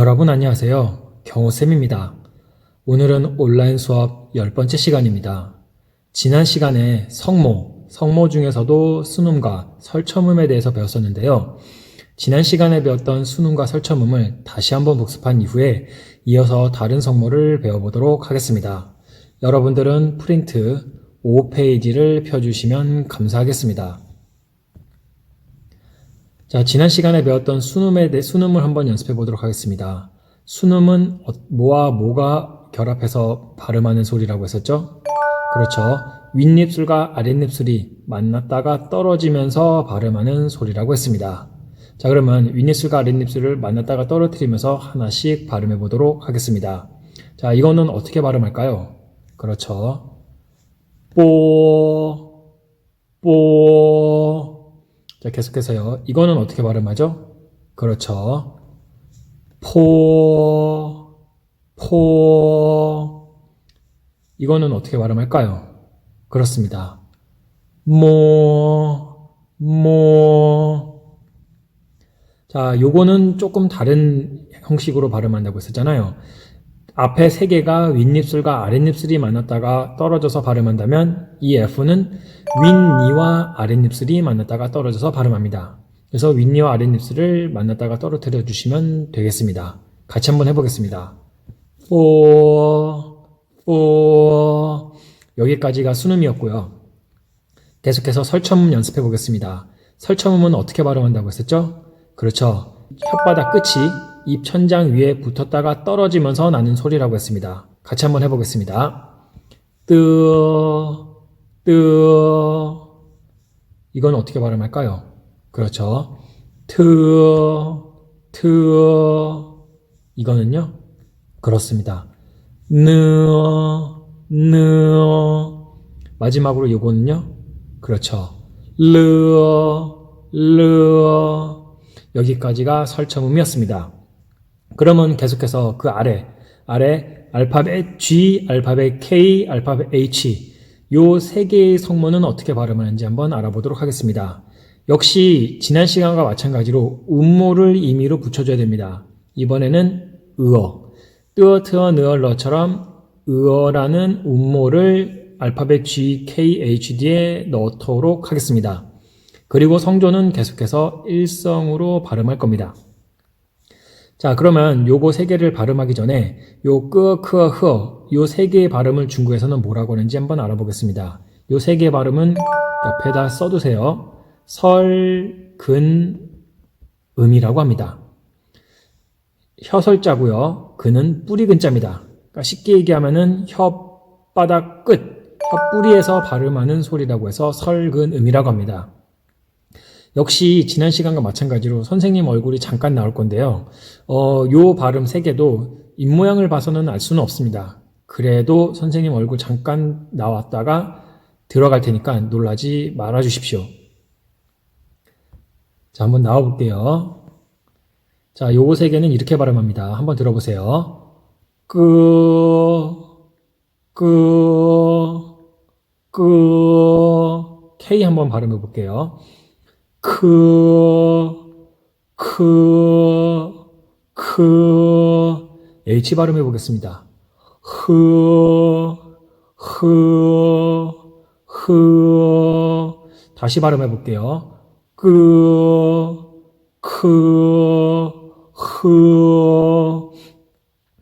여러분 안녕하세요. 경호쌤입니다. 오늘은 온라인 수업 10번째 시간입니다. 지난 시간에 성모 중에서도 순음과 설처음에 대해서 배웠었는데요. 지난 시간에 배웠던 순음과 설처음을 다시 한번 복습한 이후에 이어서 다른 성모를 배워보도록 하겠습니다. 여러분들은 프린트 5페이지를 펴주시면 감사하겠습니다. 자, 지난 시간에 배웠던 순음을 한번 연습해 보도록 하겠습니다. 순음은 뭐와 뭐가 결합해서 발음하는 소리라고 했었죠? 그렇죠. 윗입술과 아랫입술이 만났다가 떨어지면서 발음하는 소리라고 했습니다. 자, 그러면 윗입술과 아랫입술을 만났다가 떨어뜨리면서 하나씩 발음해 보도록 하겠습니다. 자, 이거는 어떻게 발음할까요? 그렇죠. 뽀. 자, 계속해서요. 이거는 어떻게 발음하죠? 그렇죠. 포. 이거는 어떻게 발음할까요? 그렇습니다. 모. 자, 요거는 조금 다른 형식으로 발음한다고 했었잖아요. 앞에 세 개가 윗입술과 아랫입술이 만났다가 떨어져서 발음한다면 이 F는 윗니와 아랫입술이 만났다가 떨어져서 발음합니다. 그래서 윗니와 아랫입술을 만났다가 떨어뜨려 주시면 되겠습니다. 같이 한번 해보겠습니다. 뽀. 여기까지가 순음이었고요. 계속해서 설처음 연습해 보겠습니다. 설처음은 어떻게 발음한다고 했었죠? 그렇죠. 혓바닥 끝이 입 천장 위에 붙었다가 떨어지면서 나는 소리라고 했습니다. 같이 한번 해보겠습니다. 이건 어떻게 발음할까요? 그렇죠. 이거는요? 그렇습니다. 마지막으로 이거는요? 그렇죠. 여기까지가 설처음이었습니다. 그러면 계속해서 그 아래 알파벳 G, 알파벳 K, 알파벳 H 요 세 개의 성모는 어떻게 발음하는지 한번 알아보도록 하겠습니다. 역시 지난 시간과 마찬가지로 음모를 임의로 붙여줘야 됩니다. 이번에는 으어, 뜨어, 트어, 느어, 러처럼 으어라는 음모를 알파벳 G, K, H 뒤에 넣도록 하겠습니다. 그리고 성조는 계속해서 일성으로 발음할 겁니다. 자, 그러면 요거 세 개를 발음하기 전에 요 끄어, 크어, 흐어 요 세 개의 발음을 중국에서는 뭐라고 하는지 한번 알아보겠습니다. 요 세 개의 발음은 옆에다 써두세요. 설, 근, 음이라고 합니다. 혀설자고요. 근은 뿌리 근자입니다. 그러니까 쉽게 얘기하면은 혓바닥 끝, 혓뿌리에서 발음하는 소리라고 해서 설, 근, 음이라고 합니다. 역시 지난 시간과 마찬가지로 선생님 얼굴이 잠깐 나올 건데요. 요 발음 세 개도 입모양을 봐서는 알 수는 없습니다. 그래도 선생님 얼굴 잠깐 나왔다가 들어갈 테니까 놀라지 말아 주십시오. 자, 한번 나와 볼게요. 자, 요거 세 개는 이렇게 발음합니다. 한번 들어보세요. K 한번 발음해 볼게요. H 발음해 보겠습니다. 다시 발음해 볼게요.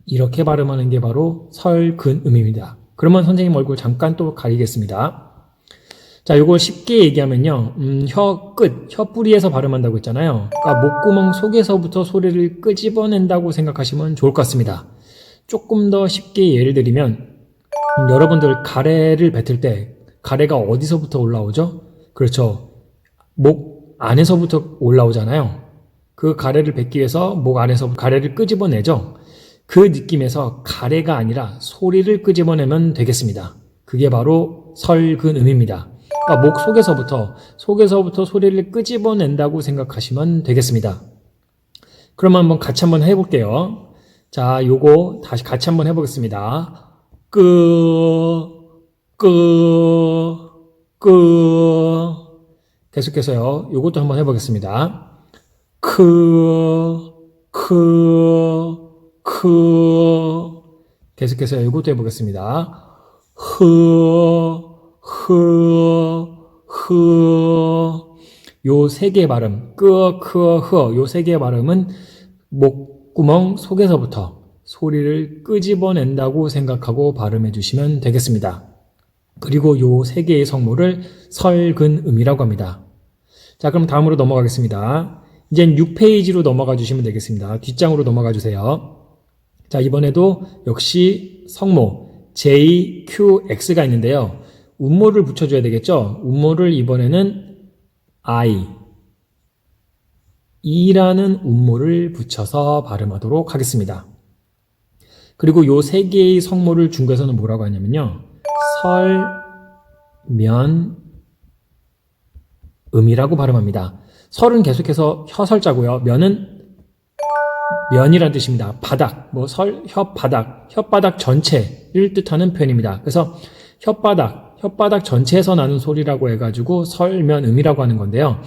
이렇게 발음하는 게 바로 설근음입니다. 그러면 선생님 얼굴 잠깐 또 가리겠습니다. 자, 요걸 쉽게 얘기하면요. 혀 끝, 혀 뿌리에서 발음한다고 했잖아요. 그러니까 목구멍 속에서부터 소리를 끄집어낸다고 생각하시면 좋을 것 같습니다. 조금 더 쉽게 예를 들면 여러분들 가래를 뱉을 때 가래가 어디서부터 올라오죠? 그렇죠. 목 안에서부터 올라오잖아요. 그 가래를 뱉기 위해서 목 안에서 가래를 끄집어내죠. 그 느낌에서 가래가 아니라 소리를 끄집어내면 되겠습니다. 그게 바로 설근음입니다. 그러니까 목 속에서부터 소리를 끄집어낸다고 생각하시면 되겠습니다. 그러면 한번 같이 한번 해볼게요. 자, 요거 다시 같이 한번 해보겠습니다. 계속해서요. 요것도 한번 해보겠습니다. 계속해서 이것도 해보겠습니다. 요 세 개의 발음, 요 세 개의 발음은 목구멍 속에서부터 소리를 끄집어낸다고 생각하고 발음해 주시면 되겠습니다. 그리고 요 세 개의 성모를 설근음이라고 합니다. 자, 그럼 다음으로 넘어가겠습니다. 이젠 6페이지로 넘어가 주시면 되겠습니다. 뒷장으로 넘어가 주세요. 자, 이번에도 역시 성모 J, Q, X가 있는데요. 운모를 붙여줘야 되겠죠? 운모를 이번에는 I, E라는 운모를 붙여서 발음하도록 하겠습니다. 그리고 요 세 개의 성모를 중국에서는 뭐라고 하냐면요. 설, 면, 음이라고 발음합니다. 설은 계속해서 혀설자고요. 면은 면이라는 뜻입니다. 바닥, 혓바닥 전체를 뜻하는 표현입니다. 그래서 혓바닥 전체에서 나는 소리라고 해가지고 설면음이라고 하는 건데요.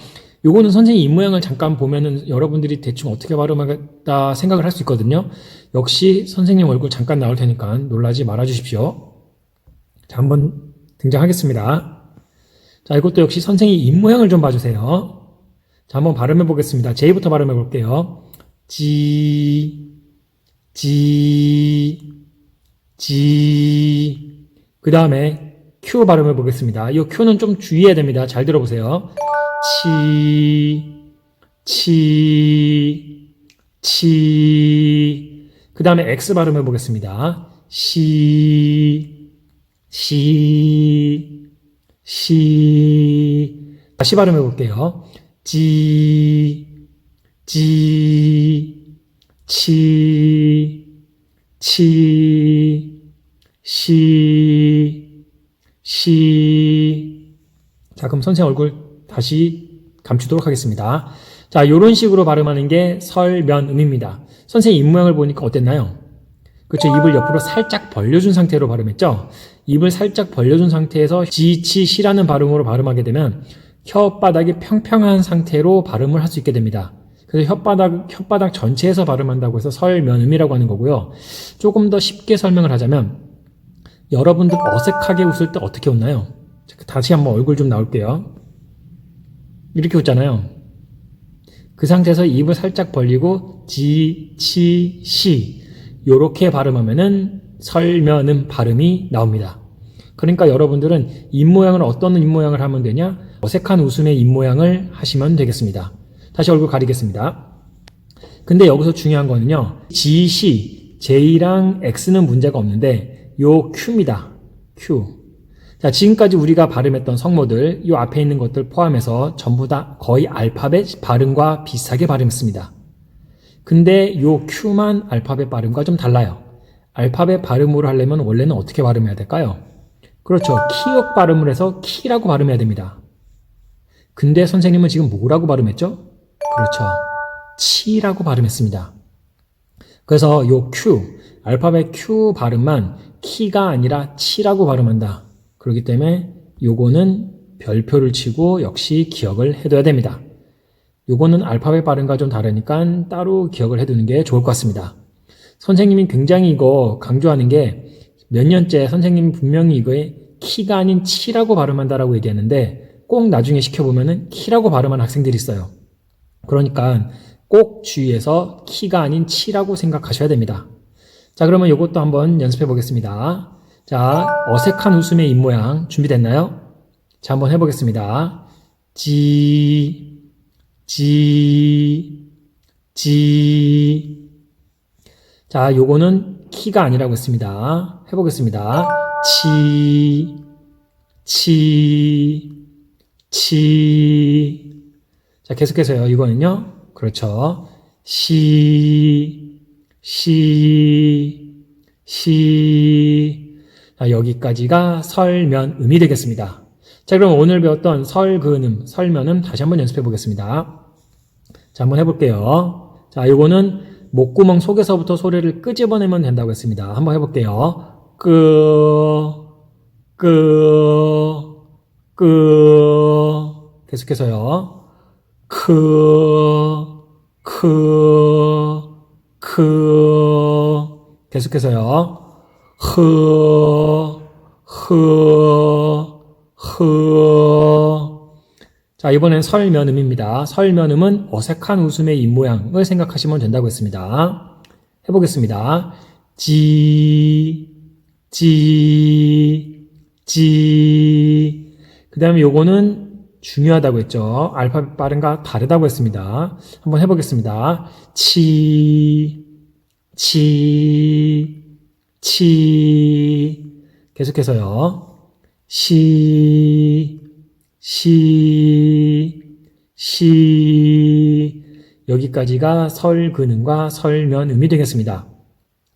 요거는 선생님 입모양을 잠깐 보면은 여러분들이 대충 어떻게 발음하겠다 생각을 할 수 있거든요. 역시 선생님 얼굴 잠깐 나올 테니까 놀라지 말아 주십시오. 자, 한번 등장하겠습니다. 자, 이것도 역시 선생님 입모양을 좀 봐주세요. 자, 한번 발음해 보겠습니다. J부터 발음해 볼게요. 그 다음에 Q 발음해 보겠습니다. 이 Q는 좀 주의해야 됩니다. 잘 들어보세요. 그 다음에 X 발음해 보겠습니다. 다시 발음해 볼게요. 자, 그럼 선생님 얼굴 다시 감추도록 하겠습니다. 자, 요런 식으로 발음하는 게 설면음입니다. 선생님 입모양을 보니까 어땠나요? 그렇죠. 입을 옆으로 살짝 벌려준 상태로 발음했죠? 입을 살짝 벌려준 상태에서 시라는 발음으로 발음하게 되면 혓바닥이 평평한 상태로 발음을 할 수 있게 됩니다. 그래서 혓바닥 전체에서 발음한다고 해서 설면음이라고 하는 거고요. 조금 더 쉽게 설명을 하자면 여러분들 어색하게 웃을 때 어떻게 웃나요? 다시 한번 얼굴 좀 나올게요. 이렇게 웃잖아요. 그 상태에서 입을 살짝 벌리고 시 요렇게 발음하면은 설면음 발음이 나옵니다. 그러니까 여러분들은 입모양을 어떤 입모양을 하면 되냐? 어색한 웃음의 입모양을 하시면 되겠습니다. 다시 얼굴 가리겠습니다. 근데 여기서 중요한 거는요. J랑 X는 문제가 없는데 요 Q입니다. Q. 자, 지금까지 우리가 발음했던 성모들, 요 앞에 있는 것들 포함해서 전부 다 거의 알파벳 발음과 비슷하게 발음했습니다. 근데 요 Q만 알파벳 발음과 좀 달라요. 알파벳 발음으로 하려면 원래는 어떻게 발음해야 될까요? 그렇죠. 키역 발음을 해서 키라고 발음해야 됩니다. 근데 선생님은 지금 뭐라고 발음했죠? 그렇죠. 치라고 발음했습니다. 그래서 요 Q, 알파벳 Q 발음만 키가 아니라 치라고 발음한다. 그렇기 때문에 요거는 별표를 치고 역시 기억을 해둬야 됩니다. 요거는 알파벳 발음과 좀 다르니까 따로 기억을 해두는 게 좋을 것 같습니다. 선생님이 굉장히 이거 강조하는 게 몇 년째 선생님이 분명히 이거에 키가 아닌 치라고 발음한다라고 얘기하는데 꼭 나중에 시켜보면은 키라고 발음하는 학생들이 있어요. 그러니까 꼭 주의해서 키가 아닌 치라고 생각하셔야 됩니다. 자, 그러면 이것도 한번 연습해 보겠습니다. 자, 어색한 웃음의 입모양 준비됐나요? 자, 한번 해보겠습니다. 자, 요거는 키가 아니라고 했습니다. 해보겠습니다. 자, 계속해서요. 이거는요. 그렇죠. 자, 여기까지가 설면음이 되겠습니다. 자, 그럼 오늘 배웠던 설근음, 설면음 다시 한번 연습해 보겠습니다. 자, 한번 해볼게요. 자, 요거는 목구멍 속에서부터 소리를 끄집어내면 된다고 했습니다. 한번 해볼게요. 계속해서요. 크. 계속해서요. 흐, 흐. 자, 이번엔 설면음입니다. 설면음은 어색한 웃음의 입모양을 생각하시면 된다고 했습니다. 해보겠습니다. 지. 그 다음에 요거는 중요하다고 했죠. 알파벳 발음과 다르다고 했습니다. 한번 해보겠습니다. 계속해서요. 여기까지가 설근음과 설면음이 되겠습니다.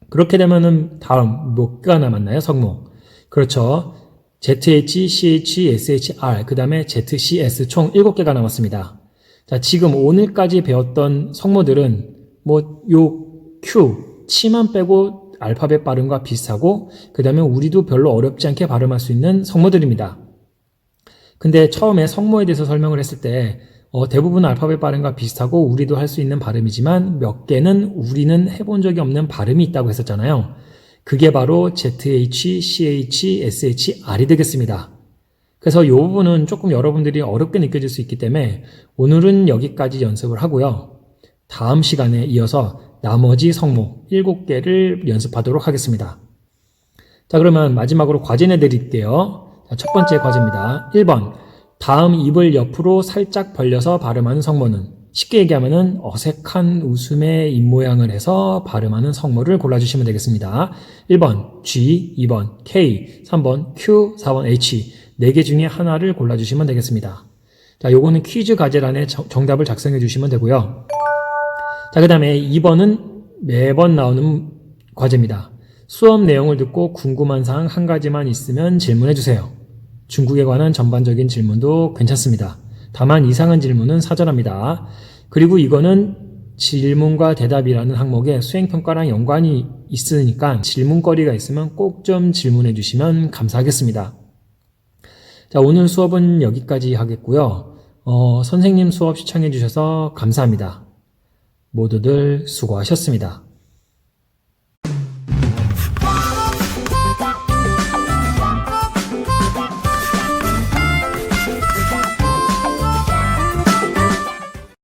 그렇게 되면은 다음 몇 개가 남았나요? 성모. 그렇죠. ZH, CH, SHR, 그 다음에 ZCS 총 7개가 남았습니다. 자, 지금 오늘까지 배웠던 성모들은 요 Q, 치만 빼고 알파벳 발음과 비슷하고 그 다음에 우리도 별로 어렵지 않게 발음할 수 있는 성모들입니다. 근데 처음에 성모에 대해서 설명을 했을 때 대부분 알파벳 발음과 비슷하고 우리도 할 수 있는 발음이지만 몇 개는 우리는 해본 적이 없는 발음이 있다고 했었잖아요. 그게 바로 ZH, CH, SHR이 되겠습니다. 그래서 이 부분은 조금 여러분들이 어렵게 느껴질 수 있기 때문에 오늘은 여기까지 연습을 하고요. 다음 시간에 이어서 나머지 성모 7개를 연습하도록 하겠습니다. 자, 그러면 마지막으로 과제 내드릴게요. 자, 첫 번째 과제입니다. 1번. 다음 입을 옆으로 살짝 벌려서 발음하는 성모는? 쉽게 얘기하면은 어색한 웃음의 입모양을 해서 발음하는 성모를 골라주시면 되겠습니다. 1번 G, 2번 K, 3번 Q, 4번 H 4개 중에 하나를 골라주시면 되겠습니다. 자, 요거는 퀴즈 과제란에 정답을 작성해 주시면 되고요. 자, 그 다음에 2번은 매번 나오는 과제입니다. 수업 내용을 듣고 궁금한 사항 한 가지만 있으면 질문해 주세요. 중국에 관한 전반적인 질문도 괜찮습니다. 다만 이상한 질문은 사절합니다. 그리고 이거는 질문과 대답이라는 항목에 수행평가랑 연관이 있으니까 질문거리가 있으면 꼭 좀 질문해 주시면 감사하겠습니다. 자, 오늘 수업은 여기까지 하겠고요. 선생님 수업 시청해 주셔서 감사합니다. 모두들 수고하셨습니다.